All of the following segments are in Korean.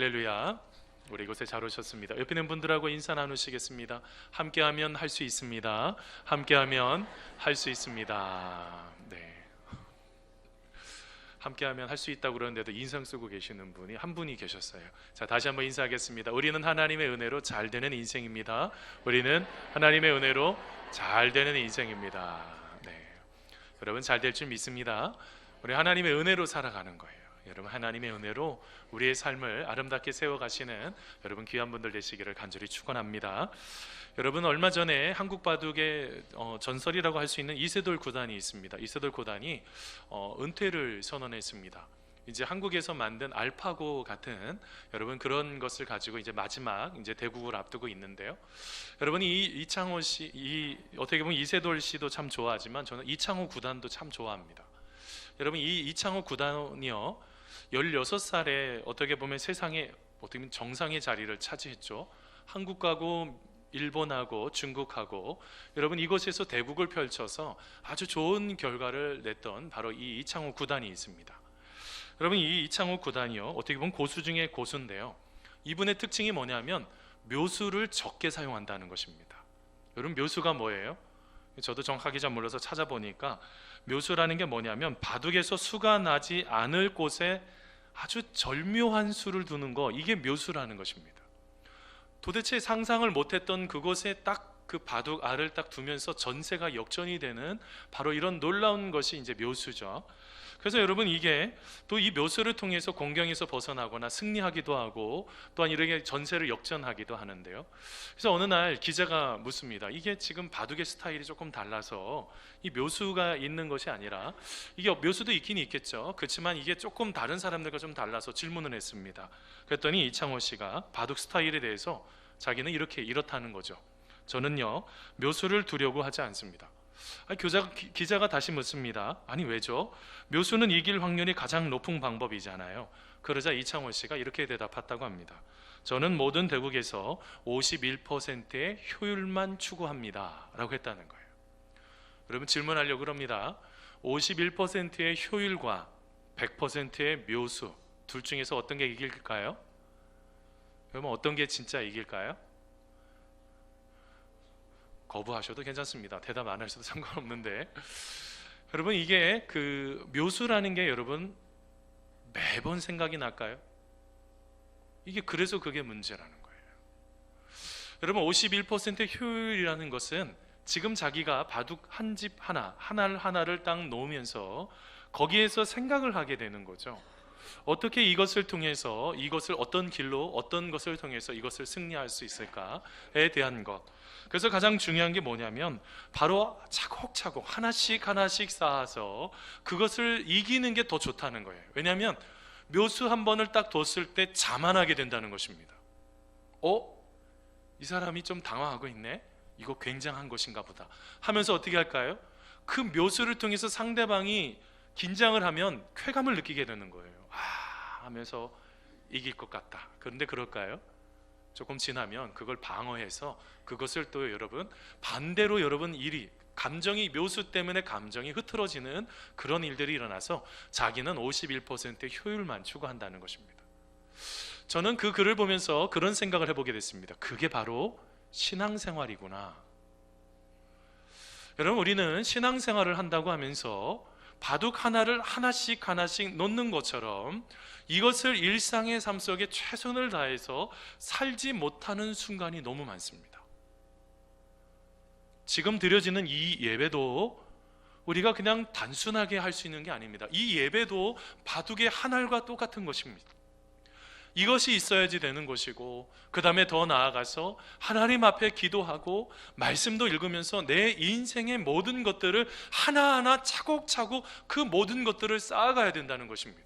할렐루야. 우리 이곳에 잘 오셨습니다. 옆에 있는 분들하고 인사 나누시겠습니다. 함께하면 할 수 있습니다. 함께하면 할 수 있습니다. 네. 함께하면 할 수 있다고 그러는데도 인상 쓰고 계시는 분이 한 분이 계셨어요. 자, 다시 한번 인사하겠습니다. 우리는 하나님의 은혜로 잘 되는 인생입니다. 우리는 하나님의 은혜로 잘 되는 인생입니다. 네. 여러분 잘 될 줄 믿습니다. 우리 하나님의 은혜로 살아가는 거예요. 여러분 하나님의 은혜로 우리의 삶을 아름답게 세워가시는 여러분 귀한 분들 되시기를 간절히 축원합니다. 여러분 얼마 전에 한국 바둑의 전설이라고 할 수 있는 이세돌 구단이 있습니다. 이세돌 구단이 은퇴를 선언했습니다. 이제 한국에서 만든 알파고 같은 여러분 그런 것을 가지고 이제 마지막 이제 대국을 앞두고 있는데요. 여러분 이 이창호 씨, 어떻게 보면 이세돌 씨도 참 좋아하지만 저는 이창호 구단도 참 좋아합니다. 여러분 이 이창호 구단이요 16살에 어떻게 보면 세상에 어떻게 보면 정상의 자리를 차지했죠. 한국하고 일본하고 중국하고 여러분 이곳에서 대국을 펼쳐서 아주 좋은 결과를 냈던 바로 이 이창호 구단이 있습니다. 여러분 이 이창호 구단이요 어떻게 보면 고수 중에 고수인데요. 이분의 특징이 뭐냐면 묘수를 적게 사용한다는 것입니다. 여러분 묘수가 뭐예요? 저도 정확하게 잘 몰라서 찾아보니까 묘수라는 게 뭐냐면 바둑에서 수가 나지 않을 곳에 아주 절묘한 수를 두는 거, 이게 묘수라는 것입니다. 도대체 상상을 못했던 그곳에 딱 그 바둑 알을 딱 두면서 전세가 역전이 되는 바로 이런 놀라운 것이 이제 묘수죠. 그래서 여러분 이게 또 이 묘수를 통해서 공경에서 벗어나거나 승리하기도 하고 또한 이렇게 전세를 역전하기도 하는데요. 그래서 어느 날 기자가 묻습니다. 이게 지금 바둑의 스타일이 조금 달라서 이 묘수가 있는 것이 아니라 이게 묘수도 있긴 있겠죠. 그렇지만 이게 조금 다른 사람들과 좀 달라서 질문을 했습니다. 그랬더니 이창호 씨가 바둑 스타일에 대해서 자기는 이렇다는 거죠. 저는요 묘수를 두려고 하지 않습니다. 기자가 다시 묻습니다. 아니 왜죠? 묘수는 이길 확률이 가장 높은 방법이잖아요. 그러자 이창호 씨가 이렇게 대답했다고 합니다. 저는 모든 대국에서 51%의 효율만 추구합니다 라고 했다는 거예요. 여러분 질문하려고 그럽니다. 51%의 효율과 100%의 묘수 둘 중에서 어떤 게 이길까요? 여러분 어떤 게 진짜 이길까요? 거부하셔도 괜찮습니다. 대답 안 하셔도 상관없는데 여러분 이게 그 묘수라는 게 여러분 매번 생각이 날까요? 이게 그래서 그게 문제라는 거예요. 여러분 51%의 효율이라는 것은 지금 자기가 바둑 한 집 하나를 딱 놓으면서 거기에서 생각을 하게 되는 거죠. 어떻게 이것을 통해서 이것을 어떤 길로 어떤 것을 통해서 이것을 승리할 수 있을까에 대한 것. 그래서 가장 중요한 게 뭐냐면 바로 차곡차곡 하나씩 쌓아서 그것을 이기는 게 더 좋다는 거예요. 왜냐하면 묘수 한 번을 딱 뒀을 때 자만하게 된다는 것입니다. 이 사람이 좀 당황하고 있네? 이거 굉장한 것인가 보다 하면서 어떻게 할까요? 그 묘수를 통해서 상대방이 긴장을 하면 쾌감을 느끼게 되는 거예요. 하면서 이길 것 같다. 그런데 그럴까요? 조금 지나면 그걸 방어해서 그것을 또 여러분 반대로 여러분 감정이 묘수 때문에 감정이 흐트러지는 그런 일들이 일어나서 자기는 51%의 효율만 추구한다는 것입니다. 저는 그 글을 보면서 그런 생각을 해보게 됐습니다. 그게 바로 신앙생활이구나. 여러분 우리는 신앙생활을 한다고 하면서 바둑 하나를 하나씩 놓는 것처럼 이것을 일상의 삶 속에 최선을 다해서 살지 못하는 순간이 너무 많습니다. 지금 드려지는 이 예배도 우리가 그냥 단순하게 할 수 있는 게 아닙니다. 이 예배도 바둑의 한 알과 똑같은 것입니다. 이것이 있어야지 되는 것이고 그 다음에 더 나아가서 하나님 앞에 기도하고 말씀도 읽으면서 내 인생의 모든 것들을 하나하나 차곡차곡 그 모든 것들을 쌓아가야 된다는 것입니다.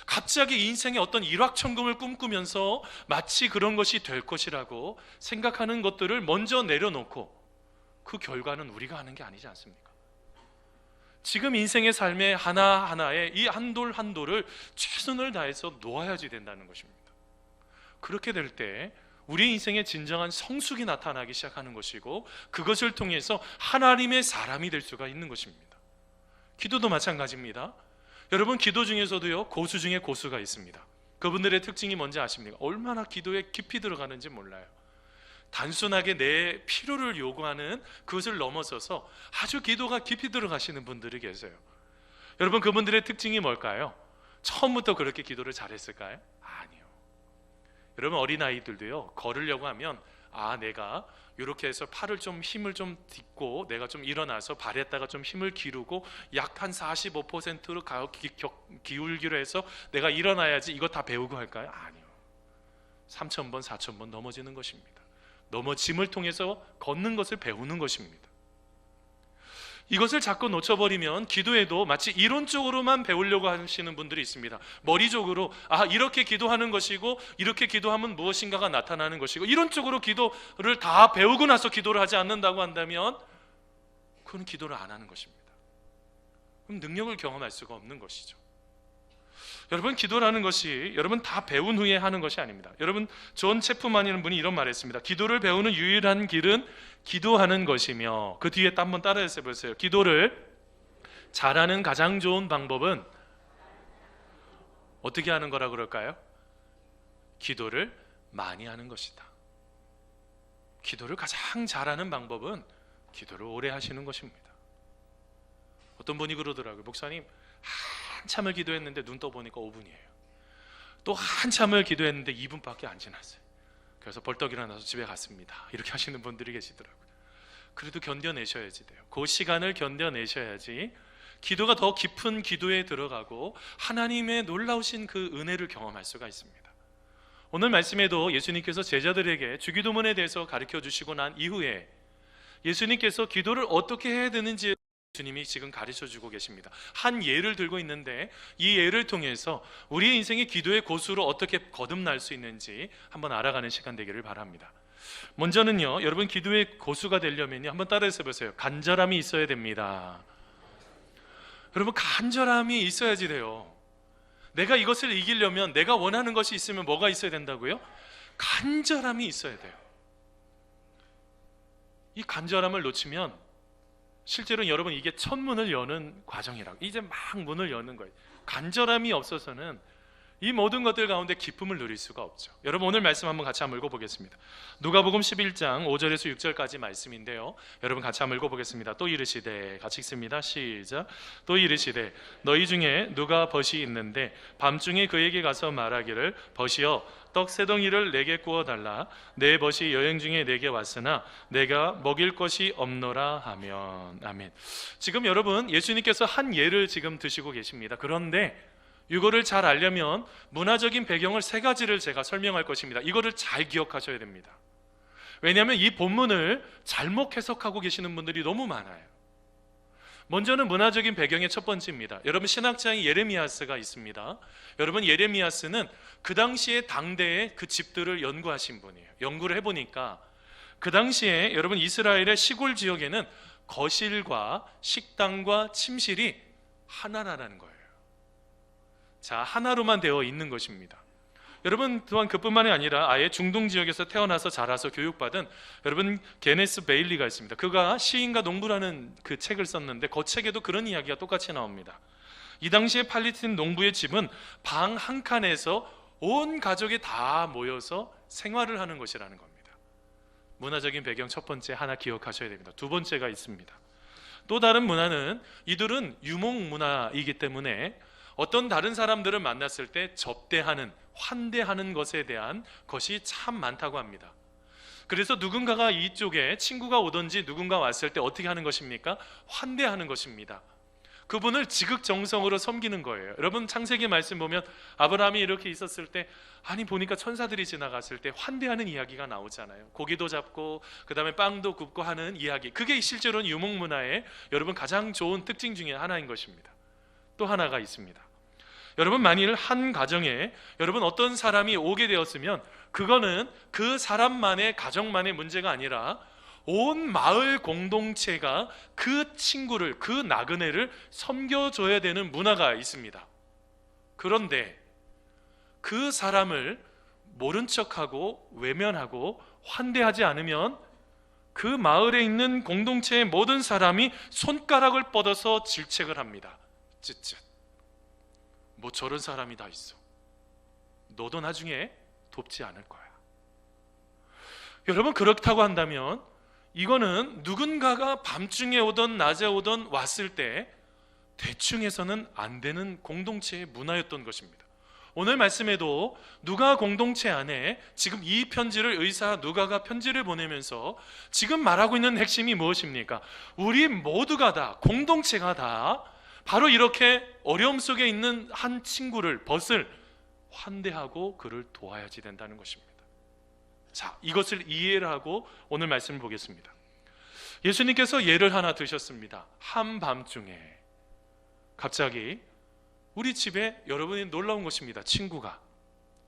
갑자기 인생의 어떤 일확천금을 꿈꾸면서 마치 그런 것이 될 것이라고 생각하는 것들을 먼저 내려놓고 그 결과는 우리가 하는 게 아니지 않습니까? 지금 인생의 삶의 하나하나에 이 한 돌 한 돌을 최선을 다해서 놓아야지 된다는 것입니다. 그렇게 될 때 우리 인생의 진정한 성숙이 나타나기 시작하는 것이고 그것을 통해서 하나님의 사람이 될 수가 있는 것입니다. 기도도 마찬가지입니다. 여러분 기도 중에서도요 고수 중에 고수가 있습니다. 그분들의 특징이 뭔지 아십니까? 얼마나 기도에 깊이 들어가는지 몰라요. 단순하게 내 필요를 요구하는 그것을 넘어서서 아주 기도가 깊이 들어가시는 분들이 계세요. 여러분, 그분들의 특징이 뭘까요? 처음부터 그렇게 기도를 잘했을까요? 아니요. 여러분, 어린아이들도요, 걸으려고 하면 내가 이렇게 해서 팔을 좀 힘을 좀 딛고 내가 좀 일어나서 발에다가 좀 힘을 기르고 약 한 45%로 기울기로 해서 내가 일어나야지, 이거 다 배우고 할까요? 아니요. 3,000번 4,000번 넘어지는 것입니다. 넘어짐을 통해서 걷는 것을 배우는 것입니다. 이것을 자꾸 놓쳐버리면 기도에도 마치 이론적으로만 배우려고 하시는 분들이 있습니다. 머리적으로 이렇게 기도하는 것이고 이렇게 기도하면 무엇인가가 나타나는 것이고, 이론적으로 기도를 다 배우고 나서 기도를 하지 않는다고 한다면 그건 기도를 안 하는 것입니다. 그럼 능력을 경험할 수가 없는 것이죠. 여러분, 기도라는 것이 여러분 다 배운 후에 하는 것이 아닙니다. 여러분, 존 체프만이라는 분이 이런 말을 했습니다. 기도를 배우는 유일한 길은 기도하는 것이며, 그 뒤에 한번 따라해서 보세요. 기도를 잘하는 가장 좋은 방법은 어떻게 하는 거라 그럴까요? 기도를 많이 하는 것이다. 기도를 가장 잘하는 방법은 기도를 오래 하시는 것입니다. 어떤 분이 그러더라고요. 목사님, 한참을 기도했는데 눈 떠보니까 5분이에요. 또 한참을 기도했는데 2분밖에 안 지났어요. 그래서 벌떡 일어나서 집에 갔습니다. 이렇게 하시는 분들이 계시더라고요. 그래도 견뎌내셔야지 돼요. 그 시간을 견뎌내셔야지 기도가 더 깊은 기도에 들어가고 하나님의 놀라우신 그 은혜를 경험할 수가 있습니다. 오늘 말씀에도 예수님께서 제자들에게 주기도문에 대해서 가르쳐 주시고 난 이후에 예수님께서 기도를 어떻게 해야 되는지 주님이 지금 가르쳐 주고 계십니다. 한 예를 들고 있는데 이 예를 통해서 우리의 인생의 기도의 고수로 어떻게 거듭날 수 있는지 한번 알아가는 시간 되기를 바랍니다. 먼저는요, 여러분 기도의 고수가 되려면요, 한번 따라해서 보세요. 간절함이 있어야 됩니다. 여러분, 간절함이 있어야지 돼요. 내가 이것을 이기려면, 내가 원하는 것이 있으면 뭐가 있어야 된다고요? 간절함이 있어야 돼요. 이 간절함을 놓치면 실제로 여러분 이게 첫 문을 여는 과정이라고, 이제 막 문을 여는 거예요. 간절함이 없어서는 이 모든 것들 가운데 기쁨을 누릴 수가 없죠. 여러분, 오늘 말씀 한번 같이 한번 읽어보겠습니다. 누가복음 11장 5절에서 6절까지 말씀인데요, 여러분 같이 한번 읽어보겠습니다. 또 이르시되, 같이 읽습니다. 시작. 또 이르시되 너희 중에 누가 벗이 있는데 밤중에 그에게 가서 말하기를, 벗이여 떡 세 덩이를 내게 구워 달라. 내 벗이 여행 중에 내게 왔으나 내가 먹일 것이 없노라 하면. 아멘. 지금 여러분 예수님께서 한 예를 지금 드시고 계십니다. 그런데 이거를 잘 알려면 문화적인 배경을 세 가지를 제가 설명할 것입니다. 이거를 잘 기억하셔야 됩니다. 왜냐하면 이 본문을 잘못 해석하고 계시는 분들이 너무 많아요. 먼저는 문화적인 배경의 첫 번째입니다. 여러분, 신학자인 예레미야스가 있습니다. 여러분, 예레미야스는 그 당시에 당대의 그 집들을 연구하신 분이에요. 연구를 해보니까 그 당시에 여러분 이스라엘의 시골 지역에는 거실과 식당과 침실이 하나라는 거예요. 자, 하나로만 되어 있는 것입니다. 여러분, 또한 그뿐만이 아니라 아예 중동 지역에서 태어나서 자라서 교육받은 여러분 게네스 베일리가 있습니다. 그가 시인과 농부라는 그 책을 썼는데 그 책에도 그런 이야기가 똑같이 나옵니다. 이 당시에 팔레스타인 농부의 집은 방 한 칸에서 온 가족이 다 모여서 생활을 하는 것이라는 겁니다. 문화적인 배경 첫 번째 하나 기억하셔야 됩니다. 두 번째가 있습니다. 또 다른 문화는 이들은 유목 문화이기 때문에 어떤 다른 사람들을 만났을 때 접대하는, 환대하는 것에 대한 것이 참 많다고 합니다. 그래서 누군가가 이쪽에 친구가 오든지 누군가 왔을 때 어떻게 하는 것입니까? 환대하는 것입니다. 그분을 지극정성으로 섬기는 거예요. 여러분, 창세기 말씀 보면 아브라함이 이렇게 있었을 때 보니까 천사들이 지나갔을 때 환대하는 이야기가 나오잖아요. 고기도 잡고 그 다음에 빵도 굽고 하는 이야기, 그게 실제로는 유목문화의 여러분 가장 좋은 특징 중에 하나인 것입니다. 또 하나가 있습니다. 여러분, 만일 한 가정에 여러분 어떤 사람이 오게 되었으면 그거는 그 사람만의, 가정만의 문제가 아니라 온 마을 공동체가 그 친구를, 그 나그네를 섬겨줘야 되는 문화가 있습니다. 그런데 그 사람을 모른 척하고 외면하고 환대하지 않으면 그 마을에 있는 공동체의 모든 사람이 손가락을 뻗어서 질책을 합니다. 쯧쯧, 뭐 저런 사람이 다 있어. 너도 나중에 돕지 않을 거야. 여러분, 그렇다고 한다면 이거는 누군가가 밤중에 오던 낮에 오던 왔을 때 대충 해서는 안 되는 공동체의 문화였던 것입니다. 오늘 말씀에도 누가 공동체 안에 지금 이 편지를 의사 누가가 편지를 보내면서 지금 말하고 있는 핵심이 무엇입니까? 우리 모두가 다, 공동체가 다 바로 이렇게 어려움 속에 있는 한 친구를, 벗을 환대하고 그를 도와야지 된다는 것입니다. 자, 이것을 이해를 하고 오늘 말씀을 보겠습니다. 예수님께서 예를 하나 드셨습니다. 한밤중에 갑자기 우리 집에 여러분이 놀라운 것입니다. 친구가,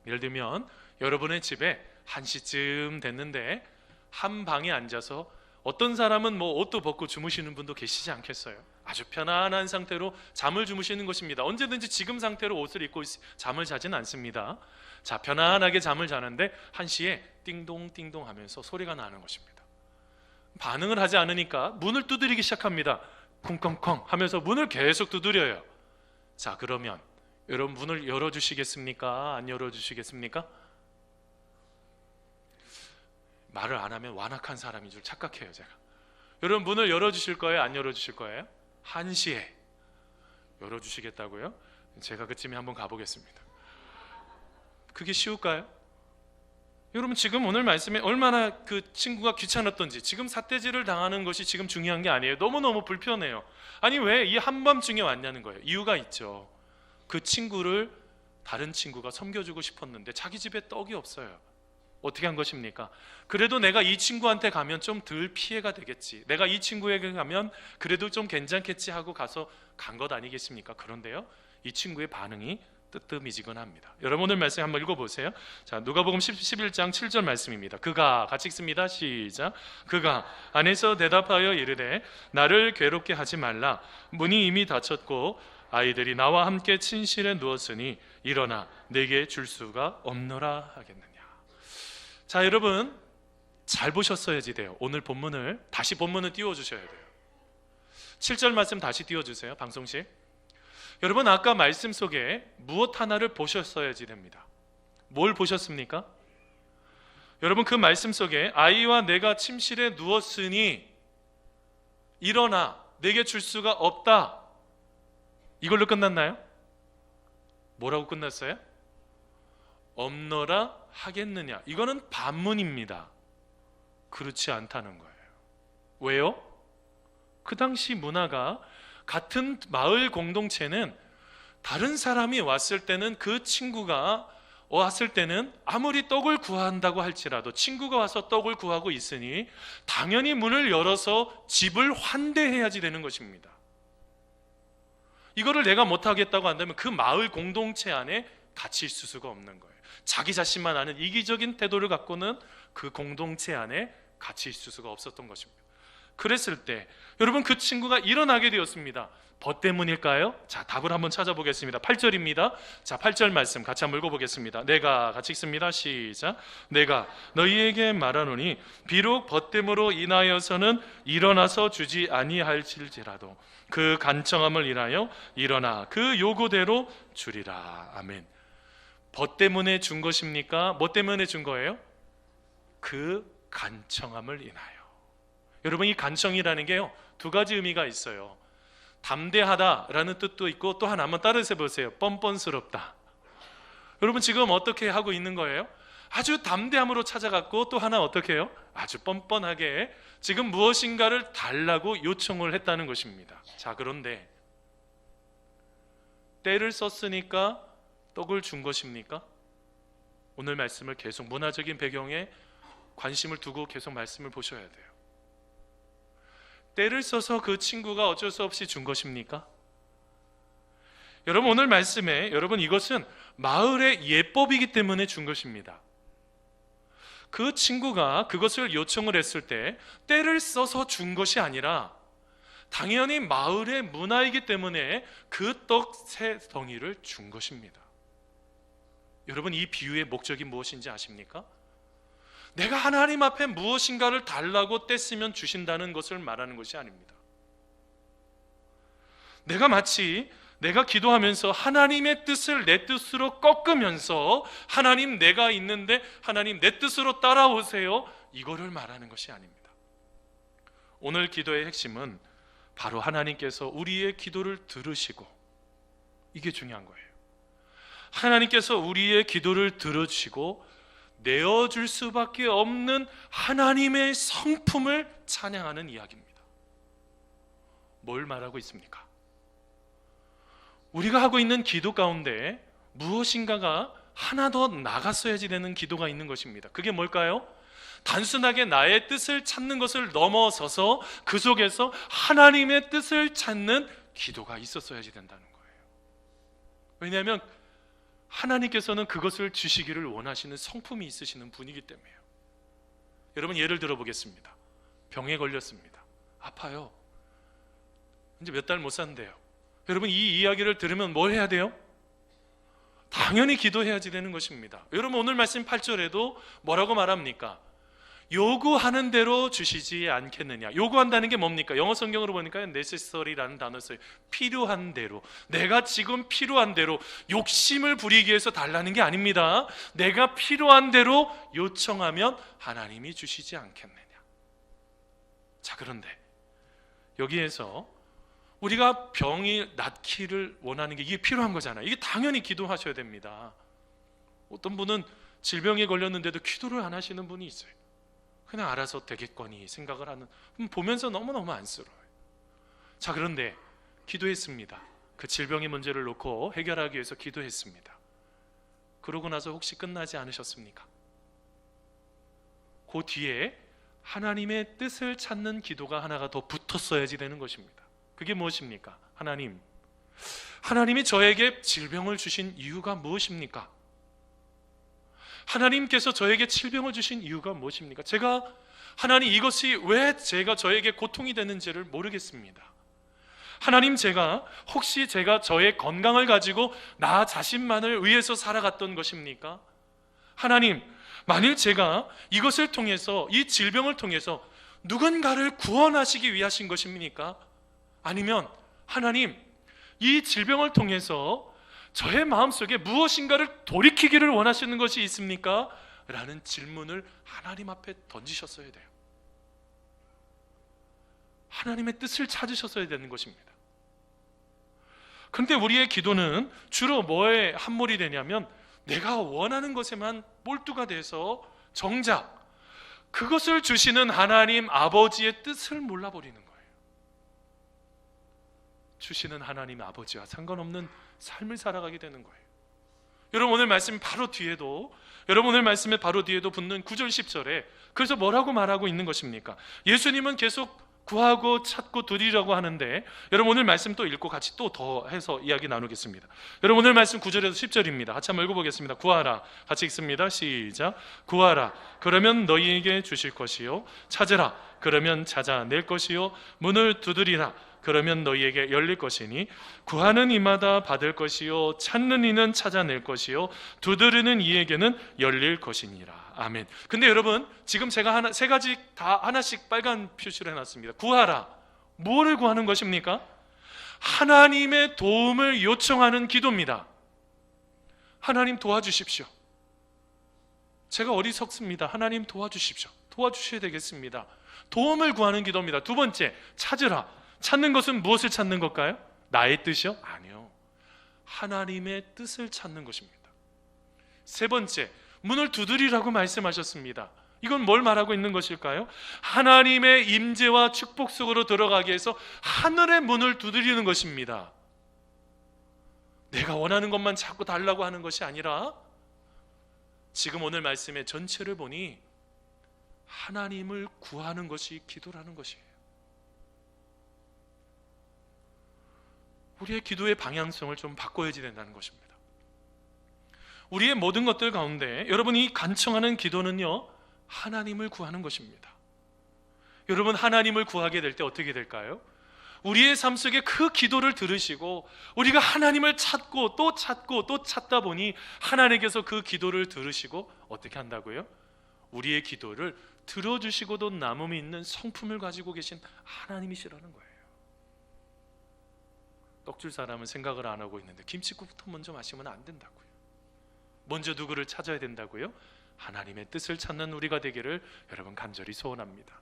예를 들면 여러분의 집에 1시쯤 됐는데 한 방에 앉아서 어떤 사람은 뭐 옷도 벗고 주무시는 분도 계시지 않겠어요? 아주 편안한 상태로 잠을 주무시는 것입니다. 언제든지 지금 상태로 옷을 입고 잠을 자지는 않습니다. 자, 편안하게 잠을 자는데 1시에 띵동띵동 하면서 소리가 나는 것입니다. 반응을 하지 않으니까 문을 두드리기 시작합니다. 쿵쾅쾅 하면서 문을 계속 두드려요. 자, 그러면 여러분 문을 열어주시겠습니까? 안 열어주시겠습니까? 말을 안 하면 완악한 사람인 줄 착각해요, 제가. 여러분 문을 열어주실 거예요? 안 열어주실 거예요? 1시에 열어주시겠다고요? 제가 그쯤에 한번 가보겠습니다. 그게 쉬울까요? 여러분, 지금 오늘 말씀에 얼마나 그 친구가 귀찮았던지, 지금 삿대질을 당하는 것이 지금 중요한 게 아니에요. 너무너무 불편해요. 아니, 왜 이 한밤중에 왔냐는 거예요. 이유가 있죠. 그 친구를 다른 친구가 섬겨주고 싶었는데 자기 집에 떡이 없어요. 어떻게 한 것입니까? 그래도 내가 이 친구한테 가면 좀 덜 피해가 되겠지, 내가 이 친구에게 가면 그래도 좀 괜찮겠지 하고 가서 간 것 아니겠습니까? 그런데요, 이 친구의 반응이 뜨뜻미지근합니다. 여러분, 오늘 말씀 한번 읽어보세요. 자, 누가복음 11장 7절 말씀입니다. 그가, 같이 읽습니다. 시작. 그가 안에서 대답하여 이르되 나를 괴롭게 하지 말라. 문이 이미 닫혔고 아이들이 나와 함께 침실에 누웠으니 일어나 내게 줄 수가 없노라 하겠느냐. 자, 여러분 잘 보셨어야지 돼요. 오늘 본문을, 다시 본문을 띄워주셔야 돼요. 7절 말씀 다시 띄워주세요, 방송실. 여러분, 아까 말씀 속에 무엇 하나를 보셨어야지 됩니다. 뭘 보셨습니까? 여러분, 그 말씀 속에 아이와 내가 침실에 누웠으니 일어나 내게 줄 수가 없다, 이걸로 끝났나요? 뭐라고 끝났어요? 없노라 하겠느냐. 이거는 반문입니다. 그렇지 않다는 거예요. 왜요? 그 당시 문화가, 같은 마을 공동체는 다른 사람이 왔을 때는, 그 친구가 왔을 때는 아무리 떡을 구한다고 할지라도 친구가 와서 떡을 구하고 있으니 당연히 문을 열어서 집을 환대해야지 되는 것입니다. 이거를 내가 못하겠다고 한다면 그 마을 공동체 안에 같이 있을 수가 없는 거예요. 자기 자신만 아는 이기적인 태도를 갖고는 그 공동체 안에 같이 있을 수가 없었던 것입니다. 그랬을 때 여러분, 그 친구가 일어나게 되었습니다. 뭐 때문일까요? 자, 답을 한번 찾아보겠습니다. 8절입니다. 자, 8절 말씀 같이 한번 읽어보겠습니다. 내가, 같이 읽습니다. 시작. 내가 너희에게 말하노니 비록 벗됨으로 인하여서는 일어나서 주지 아니할지라도 그 간청함을 인하여 일어나 그 요구대로 주리라. 아멘. 벗 때문에 준 것입니까? 뭐 때문에 준 거예요? 그 간청함을 인하여. 여러분, 이 간청이라는 게요, 두 가지 의미가 있어요. 담대하다라는 뜻도 있고, 또 하나 한번 따라서 보세요. 뻔뻔스럽다. 여러분, 지금 어떻게 하고 있는 거예요? 아주 담대함으로 찾아갔고, 또 하나 어떻게 해요? 아주 뻔뻔하게 지금 무엇인가를 달라고 요청을 했다는 것입니다. 자, 그런데 때를 썼으니까 떡을 준 것입니까? 오늘 말씀을 계속 문화적인 배경에 관심을 두고 계속 말씀을 보셔야 돼요. 때를 써서 그 친구가 어쩔 수 없이 준 것입니까? 여러분, 오늘 말씀에 여러분, 이것은 마을의 예법이기 때문에 준 것입니다. 그 친구가 그것을 요청을 했을 때 때를 써서 준 것이 아니라 당연히 마을의 문화이기 때문에 그 떡 세 덩이를 준 것입니다. 여러분, 이 비유의 목적이 무엇인지 아십니까? 내가 하나님 앞에 무엇인가를 달라고 떼쓰면 주신다는 것을 말하는 것이 아닙니다. 내가 마치 내가 기도하면서 하나님의 뜻을 내 뜻으로 꺾으면서 하나님 내가 있는데 하나님 내 뜻으로 따라오세요, 이거를 말하는 것이 아닙니다. 오늘 기도의 핵심은 바로 하나님께서 우리의 기도를 들으시고, 이게 중요한 거예요. 하나님께서 우리의 기도를 들어주시고 내어줄 수밖에 없는 하나님의 성품을 찬양하는 이야기입니다. 뭘 말하고 있습니까? 우리가 하고 있는 기도 가운데 무엇인가가 하나 더 나갔어야지 되는 기도가 있는 것입니다. 그게 뭘까요? 단순하게 나의 뜻을 찾는 것을 넘어서서 그 속에서 하나님의 뜻을 찾는 기도가 있었어야지 된다는 거예요. 왜냐하면 하나님께서는 그것을 주시기를 원하시는 성품이 있으시는 분이기 때문에요. 여러분, 예를 들어 보겠습니다. 병에 걸렸습니다. 아파요. 이제 몇 달 못 산대요. 여러분, 이 이야기를 들으면 뭘 해야 돼요? 당연히 기도해야지 되는 것입니다. 여러분, 오늘 말씀 8절에도 뭐라고 말합니까? 요구하는 대로 주시지 않겠느냐. 요구한다는 게 뭡니까? 영어 성경으로 보니까 necessary라는 단어 써요. 필요한 대로, 내가 지금 필요한 대로, 욕심을 부리기 위해서 달라는 게 아닙니다. 내가 필요한 대로 요청하면 하나님이 주시지 않겠느냐. 자, 그런데 여기에서 우리가 병이 낫기를 원하는 게 이게 필요한 거잖아요. 이게 당연히 기도하셔야 됩니다. 어떤 분은 질병에 걸렸는데도 기도를 안 하시는 분이 있어요. 그냥 알아서 되겠거니 생각을 하는, 보면서 너무너무 안쓰러워요. 자, 그런데 기도했습니다. 그 질병의 문제를 놓고 해결하기 위해서 기도했습니다. 그러고 나서 혹시 끝나지 않으셨습니까? 그 뒤에 하나님의 뜻을 찾는 기도가 하나가 더 붙었어야지 되는 것입니다. 그게 무엇입니까? 하나님이 저에게 질병을 주신 이유가 무엇입니까? 하나님께서 저에게 질병을 주신 이유가 무엇입니까? 하나님, 이것이 왜 저에게 고통이 되는지를 모르겠습니다. 하나님, 혹시 제가 저의 건강을 가지고 나 자신만을 위해서 살아갔던 것입니까? 하나님, 만일 제가 이것을 통해서, 이 질병을 통해서 누군가를 구원하시기 위하신 것입니까? 아니면 하나님, 이 질병을 통해서 저의 마음속에 무엇인가를 돌이키기를 원하시는 것이 있습니까? 라는 질문을 하나님 앞에 던지셨어야 돼요. 하나님의 뜻을 찾으셨어야 되는 것입니다. 그런데 우리의 기도는 주로 뭐에 함몰이 되냐면, 내가 원하는 것에만 몰두가 돼서 정작 그것을 주시는 하나님 아버지의 뜻을 몰라버리는 거예요. 주시는 하나님 아버지와 상관없는 삶을 살아가게 되는 거예요. 여러분, 오늘 말씀 바로 뒤에도, 붙는 9절 10절에 그래서 뭐라고 말하고 있는 것입니까? 예수님은 계속 구하고 찾고 드리라고 하는데, 여러분 오늘 말씀 또 읽고 같이 또 더 해서 이야기 나누겠습니다. 여러분, 오늘 말씀 9절에서 10절입니다. 같이 한번 읽어보겠습니다. 구하라, 같이 읽습니다. 시작. 구하라, 그러면 너희에게 주실 것이요, 찾으라, 그러면 찾아낼 것이요, 문을 두드리라, 그러면 너희에게 열릴 것이니, 구하는 이마다 받을 것이요, 찾는 이는 찾아낼 것이요, 두드리는 이에게는 열릴 것이니라. 아멘. 근데 여러분, 지금 제가 세 가지 다 하나씩 빨간 표시를 해놨습니다. 구하라, 뭐를 구하는 것입니까? 하나님의 도움을 요청하는 기도입니다. 하나님 도와주십시오. 제가 어리석습니다. 하나님 도와주십시오. 도와주셔야 되겠습니다. 도움을 구하는 기도입니다. 두 번째, 찾으라. 찾는 것은 무엇을 찾는 걸까요? 나의 뜻이요? 아니요. 하나님의 뜻을 찾는 것입니다. 세 번째, 문을 두드리라고 말씀하셨습니다. 이건 뭘 말하고 있는 것일까요? 하나님의 임재와 축복 속으로 들어가기 위해서 하늘의 문을 두드리는 것입니다. 내가 원하는 것만 자꾸 달라고 하는 것이 아니라, 지금 오늘 말씀의 전체를 보니 하나님을 구하는 것이 기도라는 것이에요. 우리의 기도의 방향성을 좀 바꿔야지 된다는 것입니다. 우리의 모든 것들 가운데 여러분이 간청하는 기도는요, 하나님을 구하는 것입니다. 여러분, 하나님을 구하게 될 때 어떻게 될까요? 우리의 삶 속에 그 기도를 들으시고 우리가 하나님을 찾고 또 찾고 또 찾다 보니 하나님께서 그 기도를 들으시고 어떻게 한다고요? 우리의 기도를 들어주시고도 남음이 있는 성품을 가지고 계신 하나님이시라는 거예요. 떡줄 사람은 생각을 안 하고 있는데 김치국부터 먼저 마시면 안 된다고요. 먼저 누구를 찾아야 된다고요? 하나님의 뜻을 찾는 우리가 되기를 여러분 간절히 소원합니다.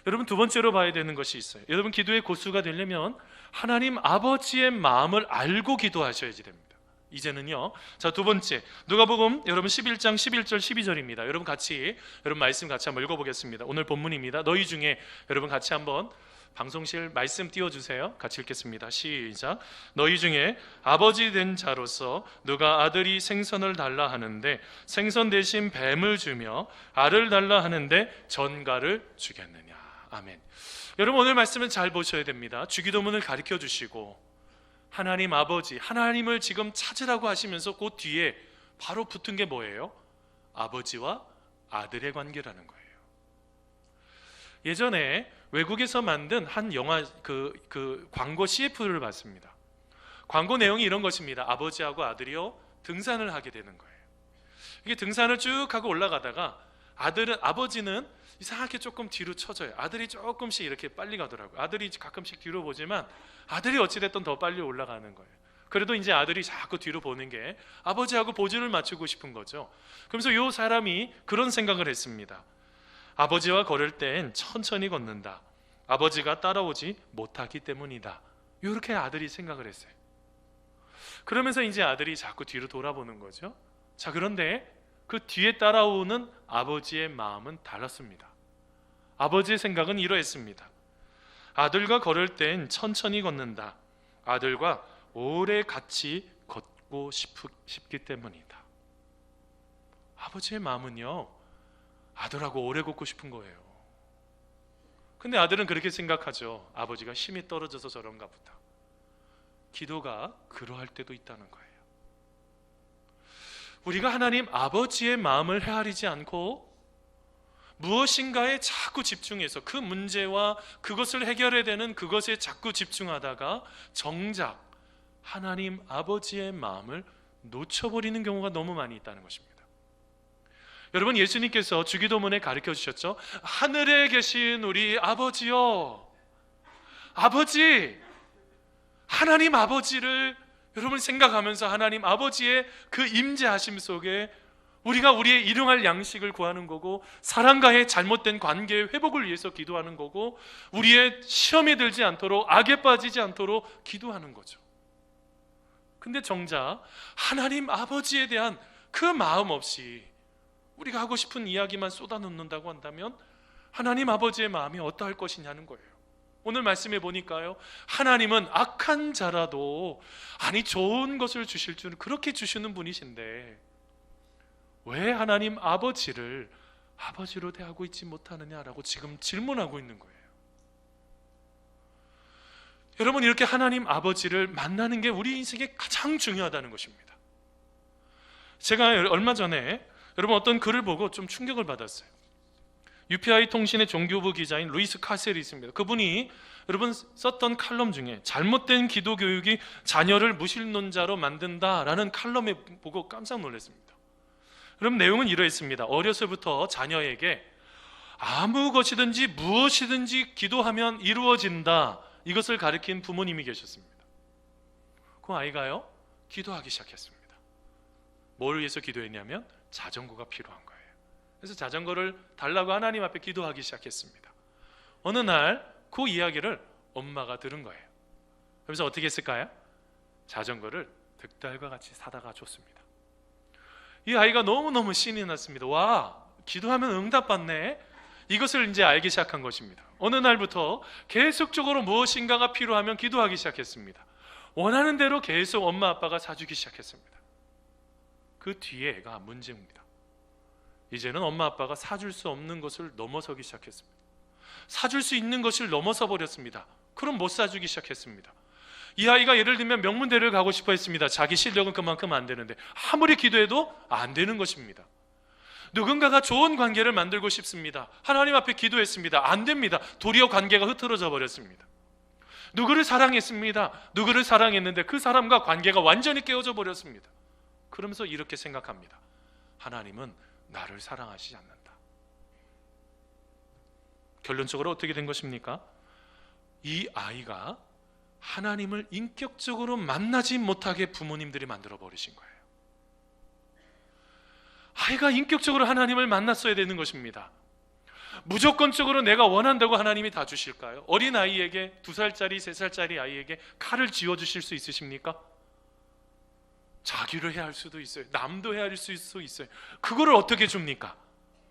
여러분, 두 번째로 봐야 되는 것이 있어요. 여러분, 기도의 고수가 되려면 하나님 아버지의 마음을 알고 기도하셔야지 됩니다. 이제는요, 자, 두 번째, 누가복음 여러분 11장 11절 12절입니다. 여러분 말씀 같이 한번 읽어보겠습니다. 오늘 본문입니다. 너희 중에, 여러분 같이 한번 방송실 말씀 띄워주세요. 같이 읽겠습니다. 시작. 너희 중에 아버지 된 자로서 누가 아들이 생선을 달라 하는데 생선 대신 뱀을 주며 알을 달라 하는데 전갈을 주겠느냐. 아멘. 여러분, 오늘 말씀은 잘 보셔야 됩니다. 주기도문을 가르쳐 주시고 하나님 아버지, 하나님을 지금 찾으라고 하시면서 그 뒤에 바로 붙은 게 뭐예요? 아버지와 아들의 관계라는 거예요. 예전에 외국에서 만든 한 영화 광고 CF를 봤습니다. 광고 내용이 이런 것입니다. 아버지하고 아들이요 등산을 하게 되는 거예요. 이게 등산을 쭉 하고 올라가다가 아버지는 이상하게 조금 뒤로 쳐져요. 아들이 조금씩 이렇게 빨리 가더라고요. 아들이 가끔씩 뒤로 보지만 아들이 어찌됐든 더 빨리 올라가는 거예요. 그래도 이제 아들이 자꾸 뒤로 보는 게 아버지하고 보조를 맞추고 싶은 거죠. 그러면서 이 사람이 그런 생각을 했습니다. 아버지와 걸을 땐 천천히 걷는다. 아버지가 따라오지 못하기 때문이다. 이렇게 아들이 생각을 했어요. 그러면서 이제 아들이 자꾸 뒤로 돌아보는 거죠. 자, 그런데 그 뒤에 따라오는 아버지의 마음은 달랐습니다. 아버지의 생각은 이러했습니다. 아들과 걸을 땐 천천히 걷는다. 아들과 오래 같이 걷고 싶기 때문이다. 아버지의 마음은요, 아들하고 오래 걷고 싶은 거예요. 근데 아들은 그렇게 생각하죠. 아버지가 힘이 떨어져서 저런가 보다. 기도가 그러할 때도 있다는 거예요. 우리가 하나님 아버지의 마음을 헤아리지 않고 무엇인가에 자꾸 집중해서 그 문제와 그것을 해결해야 되는 그것에 자꾸 집중하다가 정작 하나님 아버지의 마음을 놓쳐버리는 경우가 너무 많이 있다는 것입니다. 여러분, 예수님께서 주기도문에 가르쳐 주셨죠. 하늘에 계신 우리 아버지요, 아버지, 하나님 아버지를 여러분 생각하면서 하나님 아버지의 그 임재하심 속에 우리가 우리의 일용할 양식을 구하는 거고, 사랑과의 잘못된 관계의 회복을 위해서 기도하는 거고, 우리의 시험에 들지 않도록, 악에 빠지지 않도록 기도하는 거죠. 근데 정작 하나님 아버지에 대한 그 마음 없이 우리가 하고 싶은 이야기만 쏟아놓는다고 한다면 하나님 아버지의 마음이 어떠할 것이냐는 거예요. 오늘 말씀해 보니까요, 하나님은 악한 자라도 아니 좋은 것을 주실 줄 그렇게 주시는 분이신데 왜 하나님 아버지를 아버지로 대하고 있지 못하느냐라고 지금 질문하고 있는 거예요. 여러분, 이렇게 하나님 아버지를 만나는 게 우리 인생에 가장 중요하다는 것입니다. 제가 얼마 전에 여러분 어떤 글을 보고 좀 충격을 받았어요. UPI 통신의 종교부 기자인 루이스 카셀이 있습니다. 그분이 여러분 썼던 칼럼 중에 잘못된 기도 교육이 자녀를 무신론자로 만든다라는 칼럼에 보고 깜짝 놀랐습니다. 그럼 내용은 이러했습니다. 어려서부터 자녀에게 아무 것이든지 무엇이든지 기도하면 이루어진다, 이것을 가르친 부모님이 계셨습니다. 그 아이가요, 기도하기 시작했습니다. 뭘 위해서 기도했냐면 자전거가 필요한 거예요. 그래서 자전거를 달라고 하나님 앞에 기도하기 시작했습니다. 어느 날 그 이야기를 엄마가 들은 거예요. 그래서 어떻게 했을까요? 자전거를 득달과 같이 사다가 줬습니다. 이 아이가 너무너무 신이 났습니다. 와, 기도하면 응답받네. 이것을 이제 알기 시작한 것입니다. 어느 날부터 계속적으로 무엇인가가 필요하면 기도하기 시작했습니다. 원하는 대로 계속 엄마 아빠가 사주기 시작했습니다. 그 뒤에가 문제입니다. 이제는 엄마 아빠가 사줄 수 없는 것을 넘어서기 시작했습니다. 사줄 수 있는 것을 넘어서 버렸습니다. 그럼 못 사주기 시작했습니다. 이 아이가 예를 들면 명문대를 가고 싶어 했습니다. 자기 실력은 그만큼 안 되는데 아무리 기도해도 안 되는 것입니다. 누군가가 좋은 관계를 만들고 싶습니다. 하나님 앞에 기도했습니다. 안 됩니다. 도리어 관계가 흐트러져 버렸습니다. 누구를 사랑했습니다. 누구를 사랑했는데 그 사람과 관계가 완전히 깨어져 버렸습니다. 그러면서 이렇게 생각합니다. 하나님은 나를 사랑하시지 않는다. 결론적으로 어떻게 된 것입니까? 이 아이가 하나님을 인격적으로 만나지 못하게 부모님들이 만들어 버리신 거예요. 아이가 인격적으로 하나님을 만났어야 되는 것입니다. 무조건적으로 내가 원한다고 하나님이 다 주실까요? 어린 아이에게 2살짜리, 3살짜리 아이에게 칼을 쥐어 주실 수 있으십니까? 자기를 해할 수도 있어요. 남도 해할 수 있어요. 그거를 어떻게 줍니까?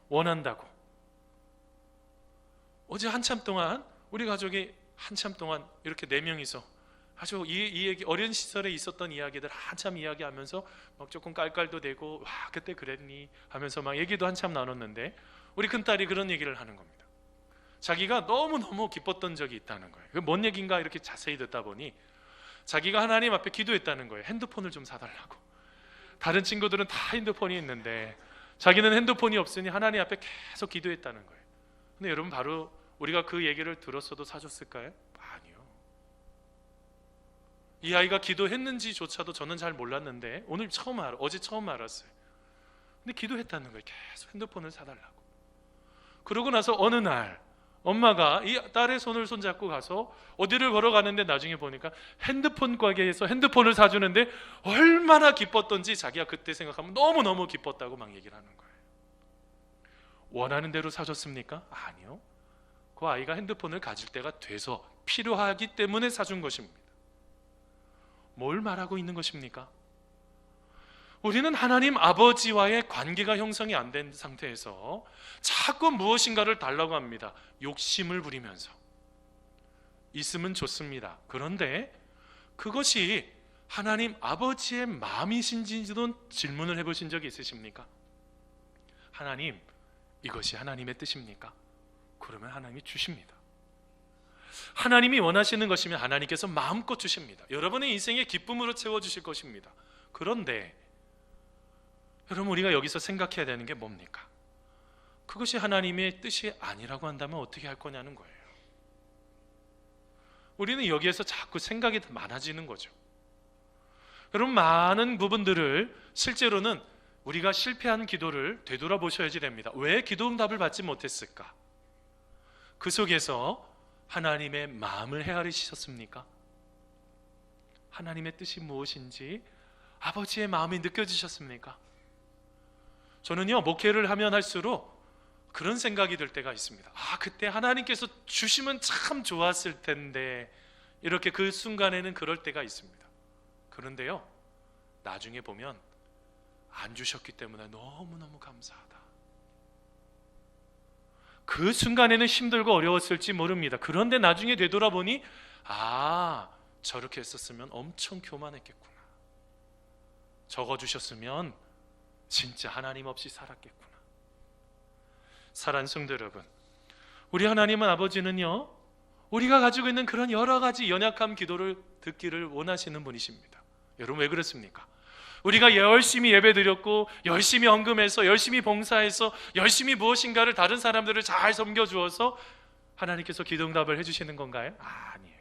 원한다고. 어제 한참 동안 우리 가족이 한참 동안 이렇게 4명이서 아주 이 얘기, 어린 시절에 있었던 이야기들 한참 이야기하면서 막 조금 깔깔도 대고, 와 그때 그랬니 하면서 막 얘기도 한참 나눴는데, 우리 큰딸이 그런 얘기를 하는 겁니다. 자기가 너무너무 기뻤던 적이 있다는 거예요. 뭔 얘기인가 이렇게 자세히 듣다 보니 자기가 하나님 앞에 기도했다는 거예요. 핸드폰을 좀 사달라고. 다른 친구들은 다 핸드폰이 있는데 자기는 핸드폰이 없으니 하나님 앞에 계속 기도했다는 거예요. 근데 여러분, 바로 우리가 그 얘기를 들었어도 사줬을까요? 아니요. 이 아이가 기도했는지조차도 저는 잘 몰랐는데 어제 처음 알았어요. 근데 기도했다는 거예요. 계속 핸드폰을 사달라고. 그러고 나서 어느 날 엄마가 이 딸의 손을 손잡고 가서 어디를 걸어가는데 나중에 보니까 핸드폰 가게에서 핸드폰을 사주는데 얼마나 기뻤던지 자기가 그때 생각하면 너무너무 기뻤다고 막 얘기를 하는 거예요. 원하는 대로 사줬습니까? 아니요. 그 아이가 핸드폰을 가질 때가 돼서 필요하기 때문에 사준 것입니다. 뭘 말하고 있는 것입니까? 우리는 하나님 아버지와의 관계가 형성이 안 된 상태에서 자꾸 무엇인가를 달라고 합니다. 욕심을 부리면서. 있으면 좋습니다. 그런데 그것이 하나님 아버지의 마음이신지도 질문을 해보신 적이 있으십니까? 하나님, 이것이 하나님의 뜻입니까? 그러면 하나님이 주십니다. 하나님이 원하시는 것이면 하나님께서 마음껏 주십니다. 여러분의 인생의 기쁨으로 채워주실 것입니다. 그런데 여러분, 우리가 여기서 생각해야 되는 게 뭡니까? 그것이 하나님의 뜻이 아니라고 한다면 어떻게 할 거냐는 거예요. 우리는 여기에서 자꾸 생각이 많아지는 거죠. 여러분, 많은 부분들을 실제로는 우리가 실패한 기도를 되돌아보셔야지 됩니다. 왜 기도응답을 받지 못했을까? 그 속에서 하나님의 마음을 헤아리셨습니까? 하나님의 뜻이 무엇인지 아버지의 마음이 느껴지셨습니까? 저는요, 목회를 하면 할수록 그런 생각이 들 때가 있습니다. 그때 하나님께서 주시면 참 좋았을 텐데, 이렇게 그 순간에는 그럴 때가 있습니다. 그런데요, 나중에 보면 안 주셨기 때문에 너무너무 감사하다. 그 순간에는 힘들고 어려웠을지 모릅니다. 그런데 나중에 되돌아보니 저렇게 했었으면 엄청 교만했겠구나. 적어주셨으면 진짜 하나님 없이 살았겠구나. 사랑하는 성도 여러분, 우리 하나님은 아버지는요, 우리가 가지고 있는 그런 여러 가지 연약한 기도를 듣기를 원하시는 분이십니다. 여러분, 왜 그렇습니까? 우리가 열심히 예배드렸고 열심히 헌금해서 열심히 봉사해서 열심히 무엇인가를 다른 사람들을 잘 섬겨주어서 하나님께서 기도응답을 해주시는 건가요? 아니에요.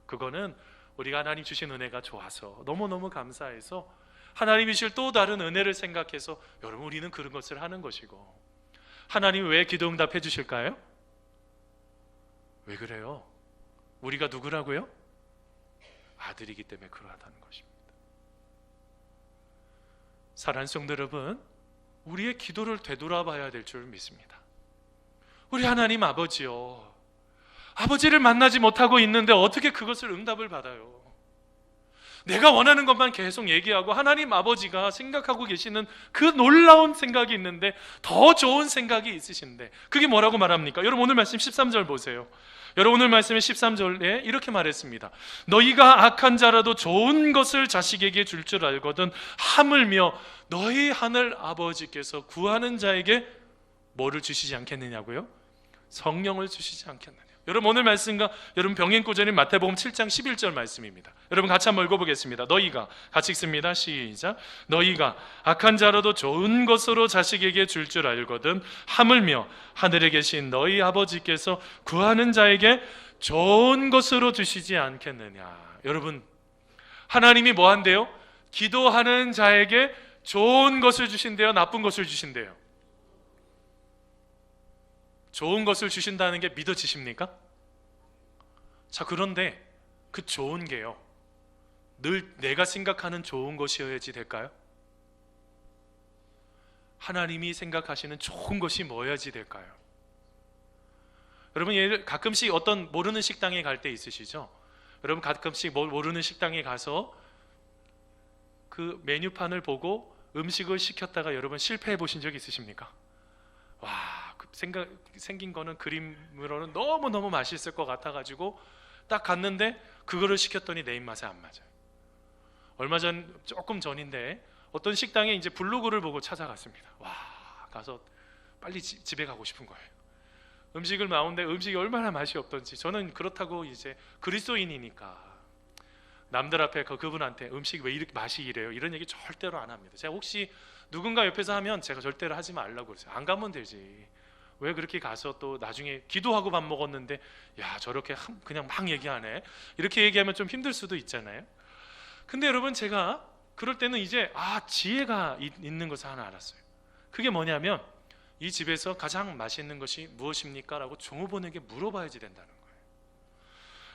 그거는 우리가 하나님 주신 은혜가 좋아서 너무너무 감사해서 하나님이 주실 또 다른 은혜를 생각해서 여러분, 우리는 그런 것을 하는 것이고, 하나님이 왜 기도응답해 주실까요? 왜 그래요? 우리가 누구라고요? 아들이기 때문에 그러하다는 것입니다. 사랑하는 성도 여러분, 우리의 기도를 되돌아봐야 될 줄 믿습니다. 우리 하나님 아버지요, 아버지를 만나지 못하고 있는데 어떻게 그것을 응답을 받아요? 내가 원하는 것만 계속 얘기하고 하나님 아버지가 생각하고 계시는 그 놀라운 생각이 있는데, 더 좋은 생각이 있으신데, 그게 뭐라고 말합니까? 여러분, 오늘 말씀 13절 보세요. 여러분, 오늘 말씀의 13절에 이렇게 말했습니다. 너희가 악한 자라도 좋은 것을 자식에게 줄 줄 알거든 하물며 너희 하늘 아버지께서 구하는 자에게 뭐를 주시지 않겠느냐고요? 성령을 주시지 않겠느냐. 여러분, 오늘 말씀과 여러분 병행구절인 마태복음 7장 11절 말씀입니다. 여러분, 같이 한번 읽어보겠습니다. 너희가, 같이 읽습니다. 시작. 너희가 악한 자라도 좋은 것으로 자식에게 줄 줄 알거든 하물며 하늘에 계신 너희 아버지께서 구하는 자에게 좋은 것으로 주시지 않겠느냐. 여러분, 하나님이 뭐 한대요? 기도하는 자에게 좋은 것을 주신대요? 나쁜 것을 주신대요? 좋은 것을 주신다는 게 믿어지십니까? 자, 그런데 그 좋은 게요, 늘 내가 생각하는 좋은 것이어야지 될까요? 하나님이 생각하시는 좋은 것이 뭐여야지 될까요? 여러분, 가끔씩 어떤 모르는 식당에 갈 때 있으시죠? 여러분, 가끔씩 모르는 식당에 가서 그 메뉴판을 보고 음식을 시켰다가 여러분 실패해 보신 적 있으십니까? 와, 생긴 거는 그림으로는 너무너무 맛있을 것 같아가지고 딱 갔는데 그거를 시켰더니 내 입맛에 안 맞아요. 조금 전인데 어떤 식당에 이제 블로그를 보고 찾아갔습니다. 와, 가서 빨리 집에 가고 싶은 거예요. 음식을 나오는데 음식이 얼마나 맛이 없던지. 저는 그렇다고 이제 그리스도인이니까 남들 앞에 그분한테 음식이 왜 이렇게 맛이 이래요, 이런 얘기 절대로 안 합니다. 제가 혹시 누군가 옆에서 하면 제가 절대로 하지 말라고 그랬어요. 안 가면 되지. 왜 그렇게 가서 또 나중에 기도하고 밥 먹었는데 야, 저렇게 그냥 막 얘기하네, 이렇게 얘기하면 좀 힘들 수도 있잖아요. 근데 여러분, 제가 그럴 때는 이제 지혜가 있는 것을 하나 알았어요. 그게 뭐냐면 이 집에서 가장 맛있는 것이 무엇입니까? 라고 종업원에게 물어봐야지 된다는 거예요.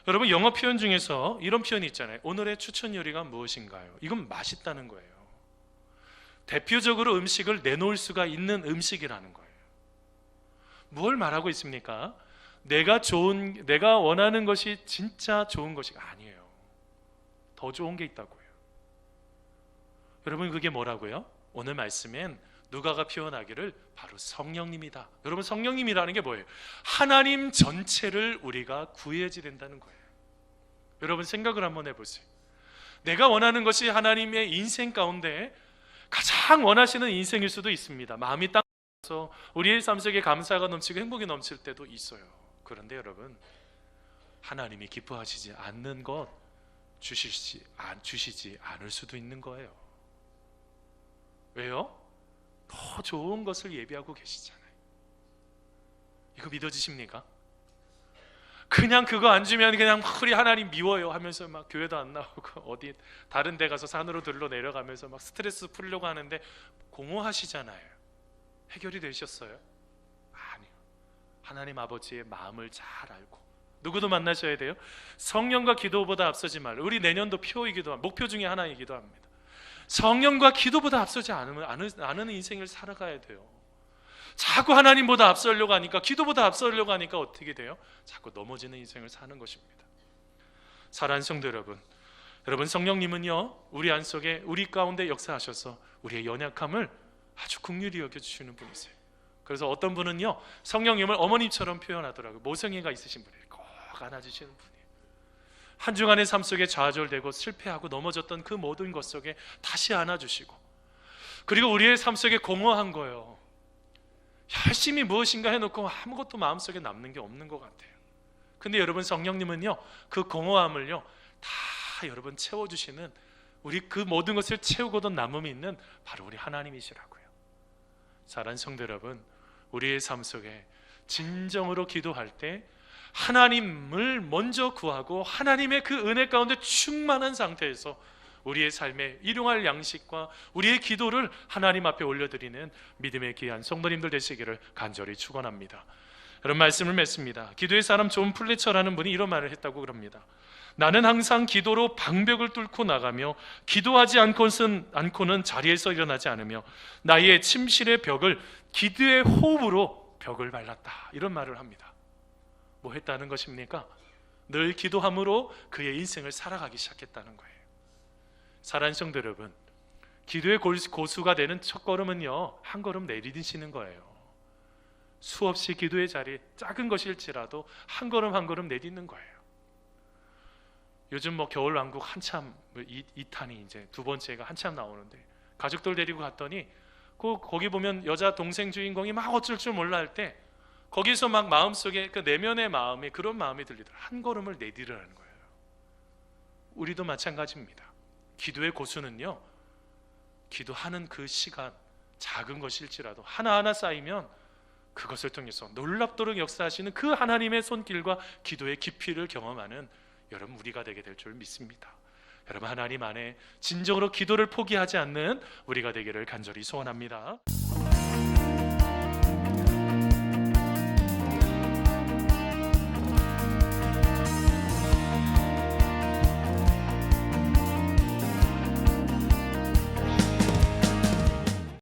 여러분, 영어 표현 중에서 이런 표현이 있잖아요. 오늘의 추천 요리가 무엇인가요? 이건 맛있다는 거예요. 대표적으로 음식을 내놓을 수가 있는 음식이라는 거예요. 뭘 말하고 있습니까? 내가 원하는 것이 진짜 좋은 것이 아니에요. 더 좋은 게 있다고요. 여러분, 그게 뭐라고요? 오늘 말씀엔 누가가 표현하기를 바로 성령님이다. 여러분, 성령님이라는 게 뭐예요? 하나님 전체를 우리가 구해야지 된다는 거예요. 여러분, 생각을 한번 해보세요. 내가 원하는 것이 하나님의 인생 가운데 가장 원하시는 인생일 수도 있습니다. 마음이 땅에서 우리의 삶 속에 감사가 넘치고 행복이 넘칠 때도 있어요. 그런데 여러분, 하나님이 기뻐하시지 않는 것 주시지 않을 수도 있는 거예요. 왜요? 더 좋은 것을 예비하고 계시잖아요. 이거 믿어지십니까? 그냥 그거 안 주면 그냥 우리 하나님 미워요 하면서 막 교회도 안 나오고 어디 다른 데 가서 산으로 들러 내려가면서 막 스트레스 풀려고 하는데 공허하시잖아요. 해결이 되셨어요? 아니요. 하나님 아버지의 마음을 잘 알고 누구도 만나셔야 돼요. 성령과 기도보다 앞서지 말라. 우리 내년도 목표 중에 하나이기도 합니다. 성령과 기도보다 앞서지 않은 인생을 살아가야 돼요. 자꾸 하나님보다 앞서려고 하니까, 기도보다 앞서려고 하니까 어떻게 돼요? 자꾸 넘어지는 인생을 사는 것입니다. 사랑하는 성도 여러분, 성령님은요, 우리 안속에, 우리 가운데 역사하셔서 우리의 연약함을 아주 긍휼히 여겨주시는 분이세요. 그래서 어떤 분은요, 성령님을 어머님처럼 표현하더라고요. 모성애가 있으신 분이에요. 꼭 안아주시는 분이에요. 한 주간의 삶 속에 좌절되고 실패하고 넘어졌던 그 모든 것 속에 다시 안아주시고, 그리고 우리의 삶 속에 공허한 거예요. 열심히 무엇인가 해놓고 아무것도 마음속에 남는 게 없는 것 같아요. 근데 여러분, 성령님은요, 그 공허함을요 다 여러분 채워주시는, 우리 그 모든 것을 채우고도 남음이 있는 바로 우리 하나님이시라고요. 사랑하는 성도 여러분, 우리의 삶 속에 진정으로 기도할 때 하나님을 먼저 구하고 하나님의 그 은혜 가운데 충만한 상태에서 우리의 삶에 일용할 양식과 우리의 기도를 하나님 앞에 올려드리는 믿음의 귀한 성도님들 되시기를 간절히 축원합니다. 이런 말씀을 맺습니다. 기도의 사람 존 플래처라는 분이 이런 말을 했다고 그럽니다. 나는 항상 기도로 방벽을 뚫고 나가며 기도하지 않고는 자리에서 일어나지 않으며 나의 침실의 벽을 기도의 호흡으로 벽을 발랐다. 이런 말을 합니다. 뭐 했다는 것입니까? 늘 기도함으로 그의 인생을 살아가기 시작했다는 거예요. 사랑하는 성도 여러분, 기도의 고수가 되는 첫 걸음은요, 한 걸음 내디디시는 거예요. 수없이 기도의 자리, 작은 것일지라도 한 걸음 한 걸음 내딛는 거예요. 요즘 겨울왕국 한참 2탄이 이제 두 번째가 한참 나오는데, 가족들 데리고 갔더니 거기 보면 여자 동생 주인공이 막 어쩔 줄 몰라 할 때 거기서 막 마음속에 그 내면의 마음이, 그런 마음이 들리더라. 한 걸음을 내디르라는 거예요. 우리도 마찬가지입니다. 기도의 고수는요, 기도하는 그 시간, 작은 것일지라도 하나하나 쌓이면 그것을 통해서 놀랍도록 역사하시는 그 하나님의 손길과 기도의 깊이를 경험하는 여러분, 우리가 되게 될 줄 믿습니다. 여러분, 하나님 안에 진정으로 기도를 포기하지 않는 우리가 되기를 간절히 소원합니다.